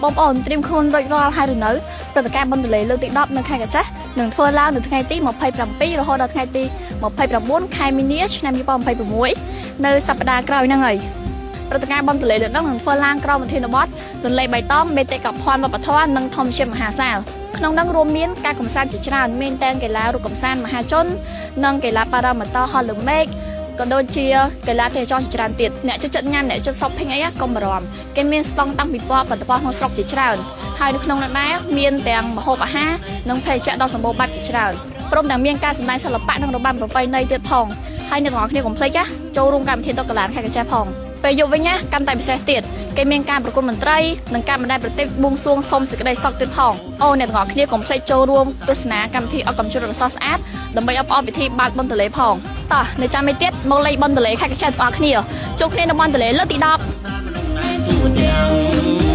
បងប្អូនត្រៀមខ្លួនរួចរាល់ហើយឬនៅព្រឹត្តិការណ៍បុណ្យទន្លេលើកទី10នៅខែកញ្ឆេះនឹងធ្វើឡើងនៅថ្ងៃទី27រហូតដល់ថ្ងៃទី29ខែមីនាឆ្នាំ2026នៅសប្តាហ៍ក្រោយហ្នឹងហើយព្រឹត្តិការណ៍បុណ្យទន្លេលើកនេះនឹងធ្វើឡើងក្រោមវិធានបទទន្លេបៃតងបេតិកភណ្ឌវប្បធម៌និងធម្មជាតិមហាសាលក្នុងនោះរួមមានការកំសាន្តជាច្រើនមានទាំងកីឡារូបកំសាន្តមហាជននិងកីឡាបារ៉ាម៉ូតូហោះលើមេឃក៏ដូចជាកីឡាទេសចរណ៍ជាច្រើនទៀតអ្នកចូលចិត្តញ៉ាំអ្នកចូលចិត្ត shopping អីកុំបារម្ភគេមានស្តង់តាំងពីផលផលក្នុងស្រុកជាច្រើនហើយនៅក្នុងនោះដែរមានទាំងម្ហូបអាហារនិងភេសជ្ជៈដ៏សម្បូរបែបជាច្រើនព្រមទាំងមានការសម្ដែងសិល្បៈនិងរបាំប្រពៃណីទៀតផងហើយអ្នកទាំងអស់គ្នាកុំភ្លេចចូលរួមកម្មវិធីតុកឡានខេត្តកញ្ឆេះផងពេលយប់វិញកាន់តែពិសេសទៀតគេមានការប្រគំតន្ត្រីនិងការបណ្ដែតប្រតិបបួងសួងសុំសេចក្តីសុខទៀតផងអូអ្នកទាំងអស់គ្នាកុំភ្លេចចូលរួមទស្សនាកម្មវិធីអុកកំជុតរសស្អាតដើម្បីអបអរពិធីបើកបុណ្យទន្លេផងតោះនៅចាំឯទៀតមកលេងបុណ្យទន្លេខេត្តកញ្ឆេះទាំងអស់គ្នាជួបគ្នានៅបុណ្យទន្លេលើកទី10